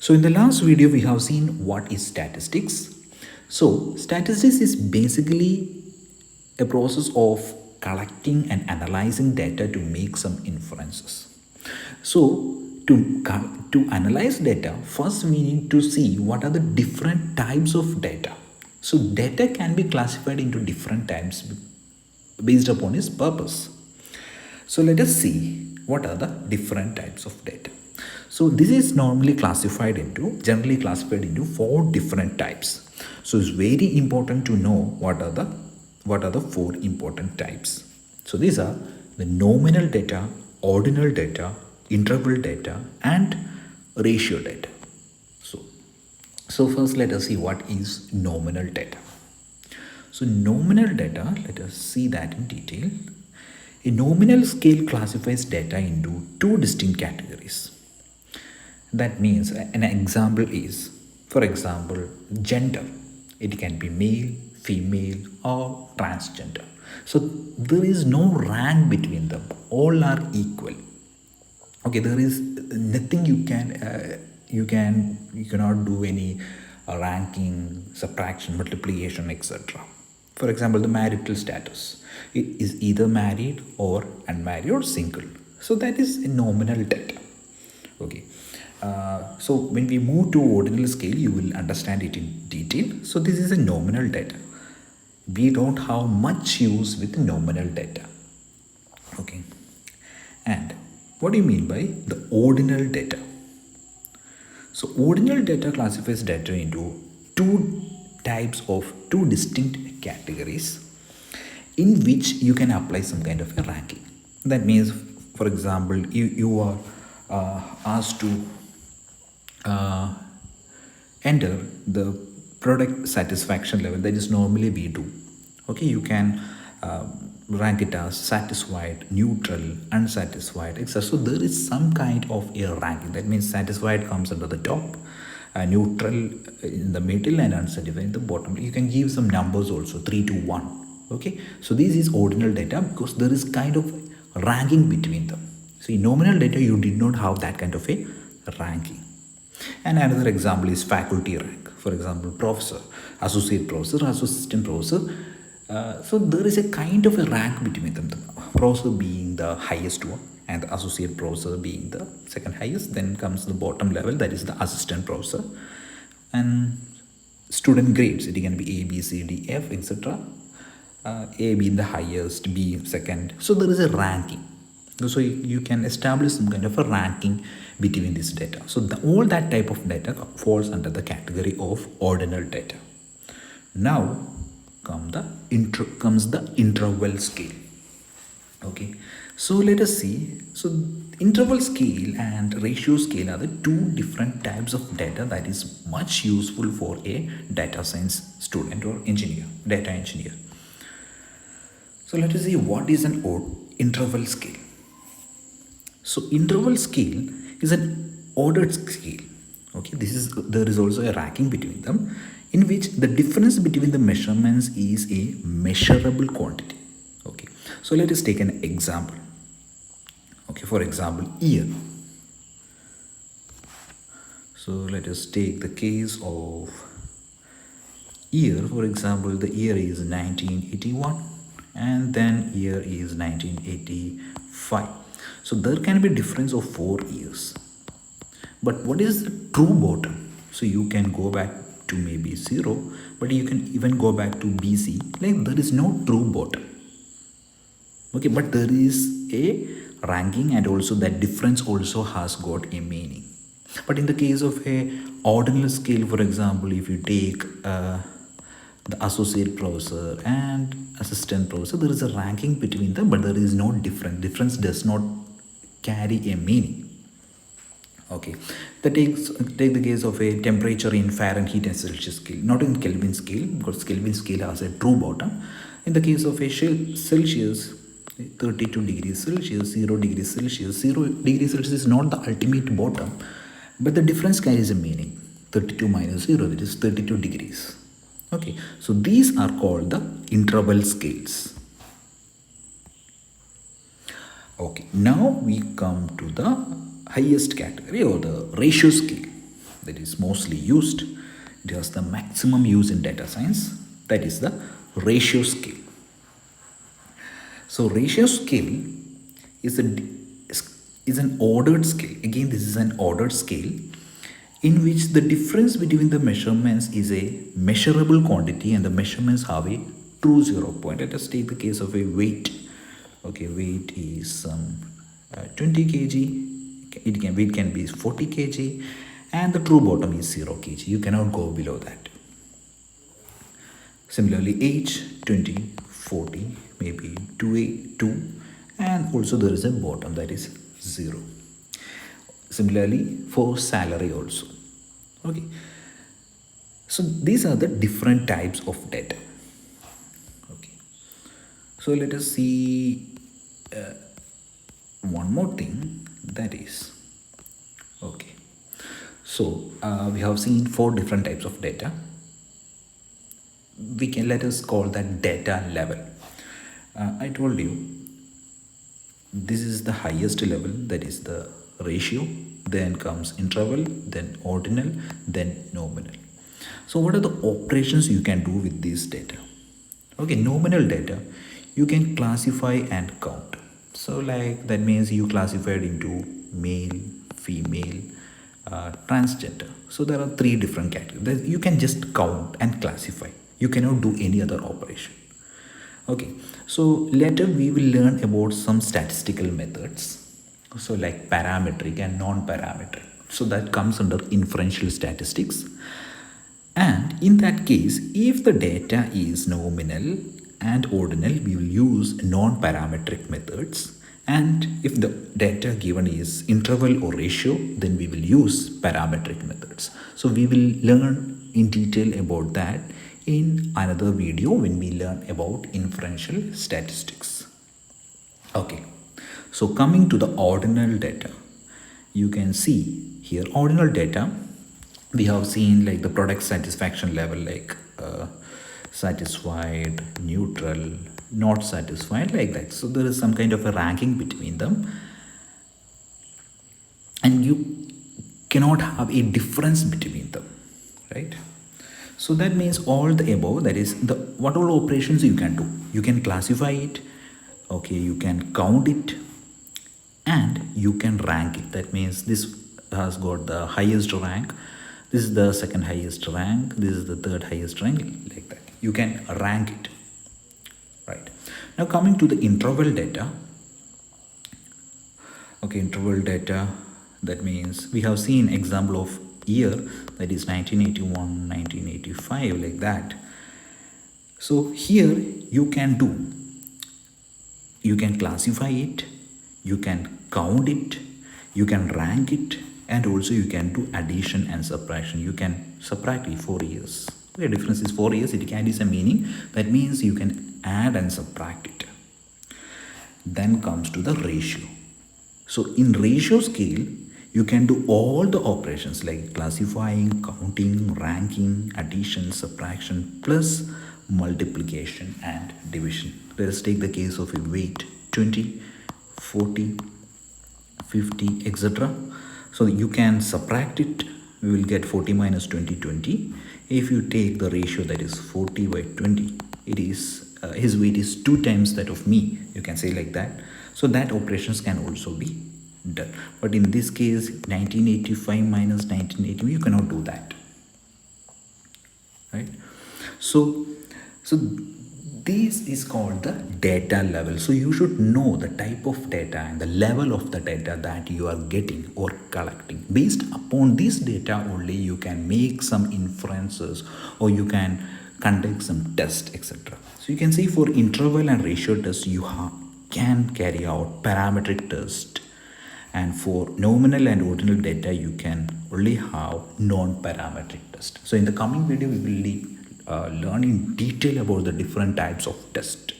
So in the last video, we have seen what is statistics. So statistics is basically a process of collecting and analyzing data to make some inferences. So to analyze data, first we need to see what are the different types of data. So data can be classified into different types based upon its purpose. So let us see what are the different types of data. So this is generally classified into four different types. So it's very important to know what are the four important types. So these are the nominal data, ordinal data, interval data, and ratio data. So first let us see what is nominal data. So nominal data, let us see that in detail. A nominal scale classifies data into two distinct categories. That means an example is, for example, gender. It can be male, female, or transgender. So there is no rank between them. All are equal. Okay, there is nothing you cannot do any ranking, subtraction, multiplication, etc. For example, the marital status, it is either married or unmarried or single. So that is a nominal data. Okay. So when we move to ordinal scale, you will understand it in detail. So this is a nominal data. We don't have much use with nominal data. Okay. And what do you mean by the ordinal data? So ordinal data classifies data into two distinct categories in which you can apply some kind of a ranking. That means, for example, you are asked to enter the product satisfaction level. That is normally we do. Okay, you can rank it as satisfied, neutral, unsatisfied, etc. So there is some kind of a ranking. That means satisfied comes under the top, neutral in the middle, and unsatisfied in the bottom. You can give some numbers also, 3 to 1. Okay, so this is ordinal data because there is kind of ranking between them. So in nominal data, you did not have that kind of a ranking. And another example is faculty rank. For example, professor, associate professor, assistant professor. So there is a kind of a rank between them. The professor being the highest one and the associate professor being the second highest. Then comes the bottom level, that is the assistant professor. And student grades, it can be A, B, C, D, F, etc. A being the highest, B second. So there is a ranking. So you can establish some kind of a ranking between this data. So all that type of data falls under the category of ordinal data. Now comes the interval scale. Okay, so let us see. So interval scale and ratio scale are the two different types of data that is much useful for a data science student or data engineer. So let us see what is an interval scale. So interval scale is an ordered scale. Okay, there is also a ranking between them in which the difference between the measurements is a measurable quantity. Okay, so let us take an example. Okay, for example, year. So let us take the case of year. For example, the year is 1981 and then year is 1985. So there can be a difference of 4 years. But what is the true bottom? So you can go back to maybe 0, but you can even go back to BC. Like there is no true bottom. Okay, but there is a ranking and also that difference also has got a meaning. But in the case of a ordinal scale, for example, if you take the associate professor and assistant professor, there is a ranking between them, but there is no difference. Difference does not carry a meaning. Okay, take the case of a temperature in Fahrenheit and Celsius scale, not in Kelvin scale, because Kelvin scale has a true bottom. In the case of a Celsius, 32 degrees Celsius, 0 degrees Celsius, 0 degrees Celsius is not the ultimate bottom, but the difference carries a meaning. 32 minus 0, that is 32 degrees. Okay, so these are called the interval scales. Okay, now we come to the highest category or the ratio scale. that is mostly used, it has the maximum use in data science, that is the ratio scale. So ratio scale is an ordered scale. Again, this is an ordered scale in which the difference between the measurements is a measurable quantity and the measurements have a true 0 point. Let us take the case of a weight. Okay, weight is 20 kg. Weight can be 40 kg, and the true bottom is 0 kg. You cannot go below that. Similarly, age 20, 40, maybe 2, and also there is a bottom that is 0. Similarly, for salary also. Okay. So these are the different types of data. Okay. So let us see one more thing, that is, okay. So we have seen 4 different types of data. Let us call that data level. I told you this is the highest level, that is the ratio, then comes interval, then ordinal, then nominal. So what are the operations you can do with this data? Okay, nominal data you can classify and count. So like that means you classified into male, female, transgender. So there are 3 different categories. You can just count and classify. You cannot do any other operation. Okay, so later we will learn about some statistical methods. So like parametric and non-parametric. So that comes under inferential statistics. And in that case, if the data is nominal and ordinal, we will use non-parametric methods. And if the data given is interval or ratio, then we will use parametric methods. So we will learn in detail about that in another video when we learn about inferential statistics. Okay, so coming to the ordinal data, you can see here ordinal data, we have seen like the product satisfaction level, like satisfied, neutral, not satisfied, like that. So there is some kind of a ranking between them, and you cannot have a difference between them, right? So that means all the above, that is the what all operations you can do. You can classify it, okay, you can count it, and you can rank it. That means this has got the highest rank, this is the second highest rank, this is the third highest rank, like that. You can rank it, right? Now coming to the interval data. Okay, interval data, that means we have seen example of year, that is 1981, 1985, like that. So here you can classify it, you can count it, you can rank it, and also you can do addition and subtraction. You can subtract it 4 years. The difference is 4 years, it carries a meaning. That means you can add and subtract it. Then comes to the ratio. So in ratio scale, you can do all the operations like classifying, counting, ranking, addition, subtraction, plus multiplication and division. Let us take the case of a weight, 20, 40, 50, etc. So you can subtract it, we will get 40 minus 20, 20. If you take the ratio, that is 40 by 20, it is his weight is 2 times that of me, you can say like that. So that operations can also be done. But in this case, 1985 minus 1980, you cannot do that, right? So this is called the data level. So you should know the type of data and the level of the data that you are getting or collecting. Based upon this data only, you can make some inferences or you can conduct some tests, etc. So you can see for interval and ratio test, you can carry out parametric test, and for nominal and ordinal data you can only have non-parametric test. So in the coming video we will learn in detail about the different types of test.